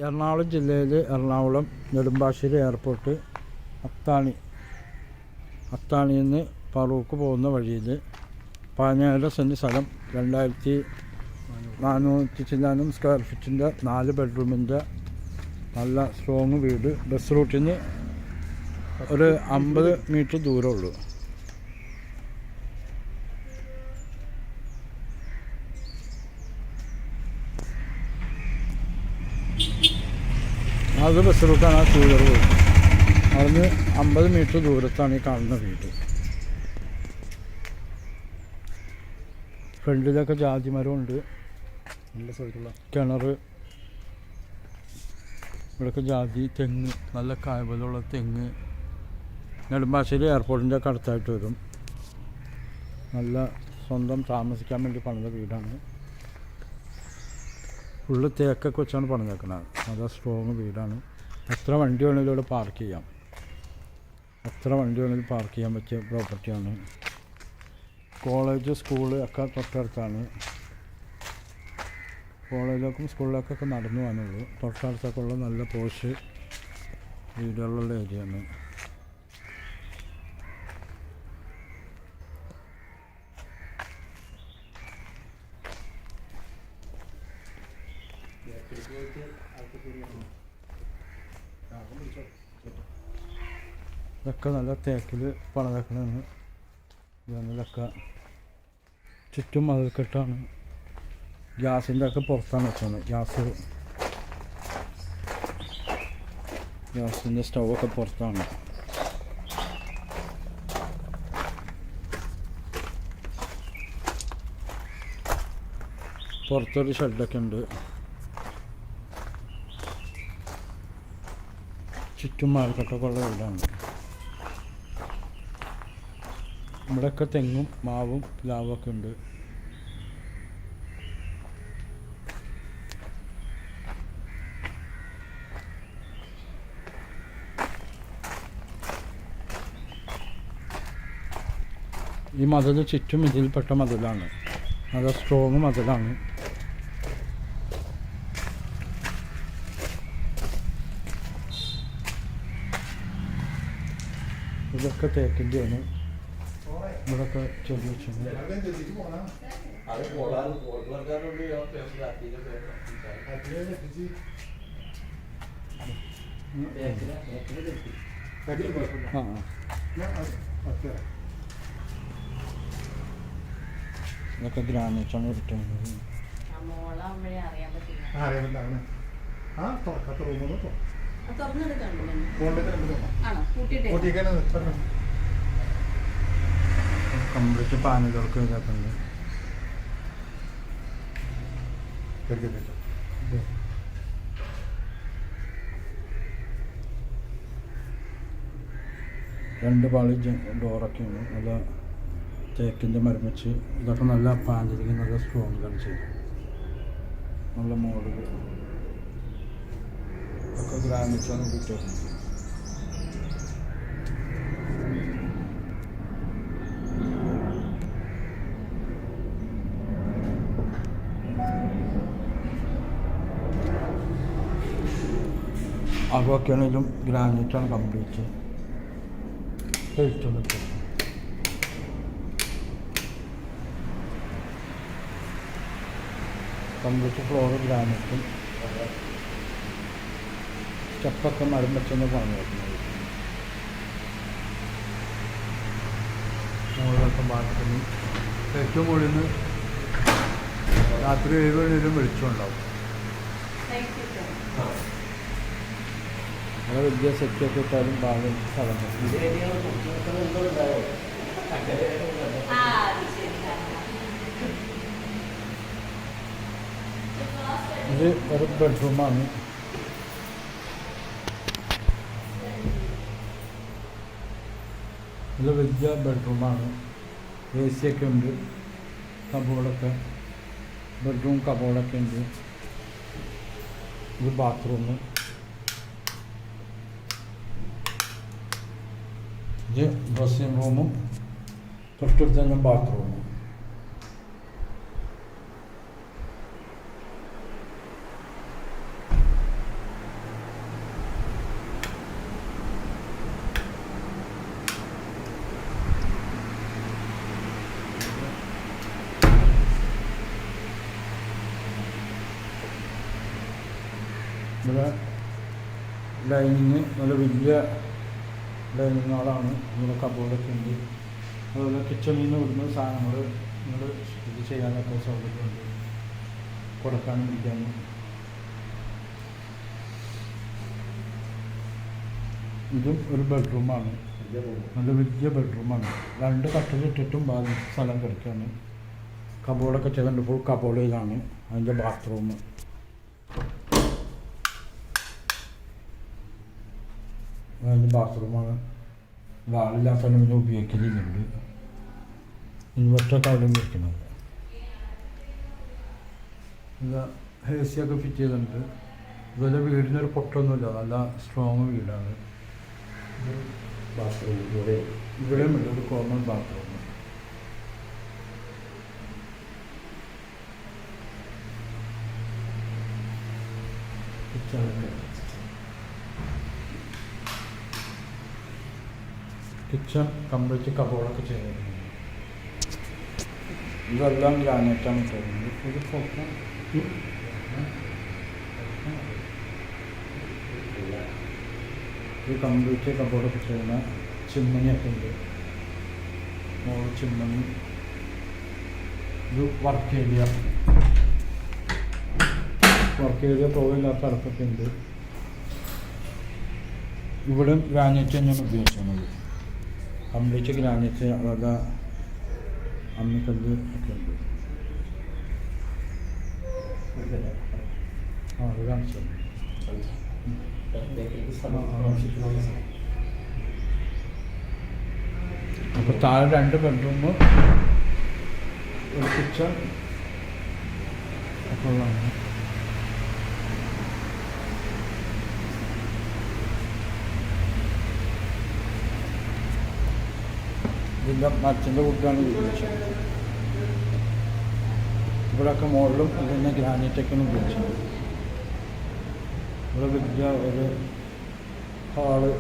എറണാകുളം ജില്ലയിൽ എറണാകുളം നെടുമ്പാശ്ശേരി എയർപോർട്ട് അത്താണിയിൽ നിന്ന് പറൂക്ക് പോകുന്ന വഴിയിൽ 17 സെൻറ്റ് സ്ഥലം 2400 ചില്ലാനും സ്ക്വയർ ഫീറ്റിൻ്റെ 4 ബെഡ്റൂമിൻ്റെ നല്ല സ്ട്രോങ് വീട്. ബസ് റൂട്ടിൽ നിന്ന് ഒരു 50 മീറ്റർ ദൂരമുള്ളൂ. അത് ബസ് റൂട്ടാണ്. ആ ടൂവീലർ പോയി അവിടുന്ന് 50 മീറ്റർ ദൂരത്താണ് ഈ കാണുന്ന വീട്. ഫ്രണ്ടിലൊക്കെ ജാതി മരമുണ്ട്, നല്ല സ്ഥലത്തുള്ള കിണർ. ഇവിടെയൊക്കെ ജാതി, തെങ്ങ്, നല്ല കായ്ഫലമുള്ള തെങ്ങ്. നെടുമ്പാശ്ശേരി എയർപോർട്ടിൻ്റെ ഒക്കെ അടുത്തായിട്ട് വരും. നല്ല സ്വന്തം താമസിക്കാൻ വേണ്ടി പണിത വീടാണ്. ഫുള്ള് തേക്കൊക്കെ വെച്ചാണ് പണിതേക്കുന്നത്. നല്ല സ്ട്രോങ് വീടാണ്. എത്ര വണ്ടി വേണമെങ്കിലും ഇവിടെ പാർക്ക് ചെയ്യാം. പാർക്ക് ചെയ്യാൻ പറ്റിയ പ്രോപ്പർട്ടിയാണ്. കോളേജ്, സ്കൂള് ഒക്കെ തൊട്ടടുത്താണ്. കോളേജിലേക്കും സ്കൂളിലേക്കൊക്കെ നടന്നു പോകാനുള്ളൂ. തൊട്ടടുത്തൊക്കെ ഉള്ള നല്ല പോഷ് വീടുകളുള്ള ഏരിയയാണ്. ഇതൊക്കെ നല്ല തേക്കിൽ പണിതേക്കണതാണ്. ഇതൊക്കെ ചുറ്റും മതിൽക്കെട്ടാണ്. ഗ്യാസിൻ്റെ ഒക്കെ പുറത്താണ് വെച്ചത്. ഗ്യാസിൻ്റെ സ്റ്റൗവൊക്കെ പുറത്താണ്. പുറത്തൊരു ഷെഡൊക്കെ ഉണ്ട്. ചുറ്റും മാർക്കറ്റൊക്കെ ഉള്ള വീടാണ്. ഇവിടെയൊക്കെ തെങ്ങും മാവും പ്ലാവൊക്കെ ഉണ്ട്. ഈ മതിൽ ചുറ്റും ഇതിൽപ്പെട്ട മതിലാണ്. നല്ല സ്ട്രോങ് മതിലാണ്. ഇതൊക്കെ തേക്കിൻ്റെയാണ്. ഇവിടെയൊക്കെ ചെടി വെച്ചിട്ടുണ്ട്. ഇതൊക്കെ ഗ്രാനൈറ്റാണ് കിട്ടുന്നത്. കംപ്ലീറ്റ് പാനലുകൾക്ക് ഇതാക്കുന്നുണ്ട്. രണ്ട് പാളി ഡോറൊക്കെയാണ്. നല്ല തേക്കിൻ്റെ മരം വെച്ച് ഇതൊക്കെ നല്ല പാഞ്ചലിക്ക് നല്ല സ്ട്രോങ്ങിലാണ് ചെയ്ത്. നല്ല മോഡൽ ഒക്കെ ഗ്രാനൈറ്റാണ് കിട്ടുന്നത്. അതൊക്കെ ആണെങ്കിലും ഗ്രാനൈറ്റാണ് കംപ്ലീറ്റ് കഴിച്ചുകൊണ്ട്. കംപ്ലീറ്റ് ഫ്ലോറ് ഗ്രാനൈറ്റും സ്റ്റെപ്പൊക്കെ മരം വെച്ചെന്ന് പറഞ്ഞു വരുന്നത്. മുകളിലൊക്കെ ബാൽക്കണി. ഏറ്റവും മുകളിൽ നിന്ന് രാത്രി 7 മണിവരെയും വെളിച്ചമുണ്ടാവും. അങ്ങനെ വലിയ സെറ്റൊക്കെ ഇട്ടാലും ഭാഗം സ്ഥലം. ഇത് ഒരു ബെഡ്റൂമാണ്. ഇത് വലിയ ബെഡ്റൂമാണ്. AC ഒക്കെ ഉണ്ട്. കബോർഡൊക്കെ, ബെഡ്റൂം കബോർഡൊക്കെ ഉണ്ട്. ഇത് ബാത്റൂം. ഇത് ഡ്രസ്സിംഗ് റൂമും തൊട്ടടുത്ത് തന്നെ ബാത്റൂമും. ഇവിടെ ഡൈനിങ് നല്ല വലിയ ഡൈനിങ് ഹാളാണ്. ഇവിടെ കബോർഡൊക്കെ ഉണ്ട്. അതുപോലെ കിച്ചണിൽ നിന്ന് വിടുന്ന സാധനങ്ങൾ നിങ്ങൾ ഇത് ചെയ്യാനൊക്കെ സൗകര്യമുണ്ട്, കൊടുക്കാനും ഇരിക്കാനും. ഇതും ഒരു ബെഡ്റൂമാണ്, നല്ല വലിയ ബെഡ്റൂമാണ്. 2 കട്ടിലിട്ടിട്ടും ബാലൻസ് സ്ഥലം കിടക്കുകയാണ്. കബോർഡൊക്കെ ചെയ്തിട്ടുണ്ട്, ഫുൾ കബോർഡിലാണ് അതിൻ്റെ ബാത്റൂം. അതിൻ്റെ ബാത്റൂമാണ്. ആളില്ലാത്തതിന് പിന്നെ ഉപയോഗിക്കലുണ്ട്. ഇൻവെർട്ടറൊക്കെ അവിടെ വെക്കുന്നത്. എന്താ എ സി ഒക്കെ ഫിറ്റ് ചെയ്തിട്ടുണ്ട്. ഇതുപോലെ വീടിനൊരു പൊട്ടൊന്നുമില്ല, നല്ല സ്ട്രോങ് വീടാണ്. ബാത്റൂം ഇവിടെയും ഉണ്ട്, ഒരു കോമൺ ബാത്റൂം. കിച്ചൺ കംപ്ലീറ്റ് കബോർഡൊക്കെ ചെയ്തിട്ടുണ്ട്. ഇതെല്ലാം ഗ്രാനൈറ്റാണ് ഇട്ടിരുന്നത്. ഇത് പൊക്കം ഇത് കംപ്ലീറ്റ് കബോർഡൊക്കെ ചെയ്യുന്ന ചിമ്മണിയൊക്കെ ഉണ്ട്. മോള് ചിമ്മണി. ഇത് വർക്ക് ഏരിയ പോവില്ലാത്ത അടുപ്പൊക്കെ ഉണ്ട്. ഇവിടെ ഗ്രാനൈറ്റ് തന്നെയാണ് ഉപയോഗിക്കുന്നത്. കംപ്ലീറ്റ് ഗ്രാനൈറ്റ്, അതായത് അമ്മിക്കല്ല് ഒക്കെ ഉണ്ട്. അത് കാണിച്ചു. അപ്പോൾ താഴെ 2 ബെഡ്റൂം, ഒരു കിച്ചൺ ഒക്കെ ഉള്ളതാണ്. ഇതിൻ്റെ മരത്തിൻ്റെ കൂട്ടാണ് ഉപയോഗിച്ചത്. ഇവിടെയൊക്കെ മുകളിലും ഇതിൻ്റെ ഗ്രാനൈറ്റൊക്കെയാണ് ഉപയോഗിച്ചത്. ഇവിടെ വലിയ ഒരു ഹാള്.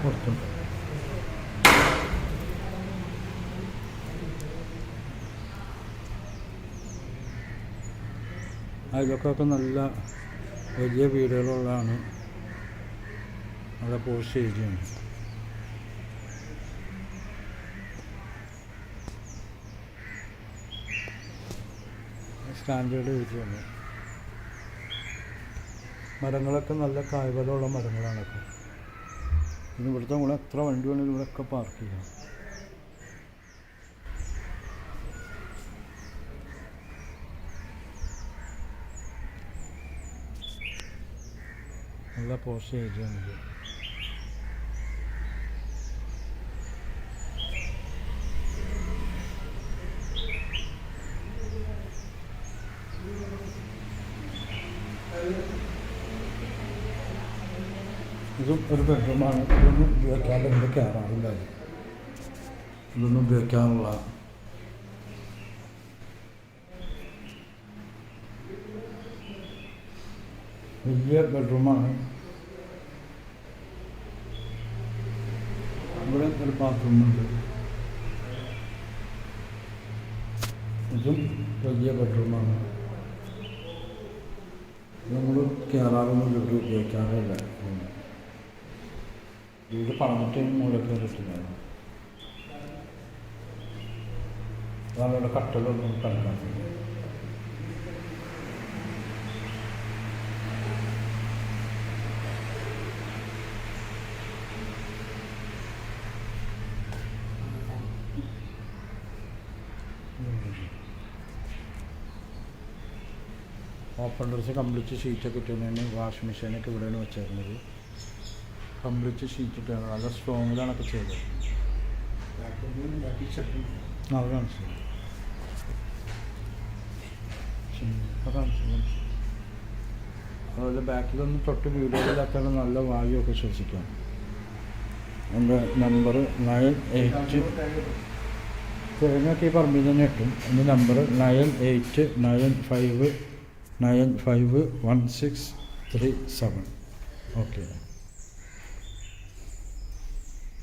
പുറത്തുണ്ട്. അതിലൊക്കെ നല്ല വലിയ വീടുകളുള്ളതാണ്. നല്ല പോസ്റ്റ് ഏരിയയാണ്. സ്റ്റാൻഡേർഡ് ഏരിയയാണ്. മരങ്ങളൊക്കെ നല്ല കായ്ഫലമുള്ള മരങ്ങളാണൊക്കെ. ഇനി ഇവിടുത്തെ കൂടെ എത്ര വണ്ടി വേണമെങ്കിലും ഇവിടെയൊക്കെ പാർക്ക് ചെയ്യാം. നല്ല പോസ്റ്റ് ഏരിയയാണിത്. ഇതും ഒരു ബെഡ്റൂമാണ്. ഇതൊന്നും ഉപയോഗിക്കാതെ ഇവിടെ കയറാറില്ല. ഇതൊന്നും ഉപയോഗിക്കാനുള്ള വലിയ ബെഡ്റൂമാണ്. ഇവിടെ ഒരു ബാത്റൂമുണ്ട്. ഇതും വലിയ ബെഡ്റൂമാണ്. നമ്മൾ കയറാറൊന്നും വീട് ഉപയോഗിക്കാറില്ല. വീട് പറഞ്ഞിട്ട് മുകളിൽ കയറിയിട്ടില്ലായിരുന്നു. അതാണ് ഇവിടെ കട്ടലൊന്നും കണക്കാക്കുന്നത്. ഓപ്പൺ ഡ്രസ്സ് കംപ്ലീറ്റ് ഷീറ്റൊക്കെ ഇട്ടുതന്നെയാണ്. വാഷിംഗ് മെഷീനൊക്കെ ഇവിടെയാണ് വെച്ചേക്കുന്നത്. കംപ്ലീറ്റ് ഷീറ്റ് ഇട്ടാണ്. നല്ല സ്ട്രോങ്ങിലാണൊക്കെ ചെയ്തത്. അത് കാണിച്ചു അതുപോലെ ബാക്കിലൊന്നും തൊട്ട് വീടുകളിലൊക്കെ നല്ല വായുവൊക്കെ ശ്വസിക്കാം. എൻ്റെ നമ്പർ 98 തേങ്ങയൊക്കെ ഈ പറമ്പിൽ തന്നെ കിട്ടും. എൻ്റെ നമ്പർ 9895951637. ഓക്കെ.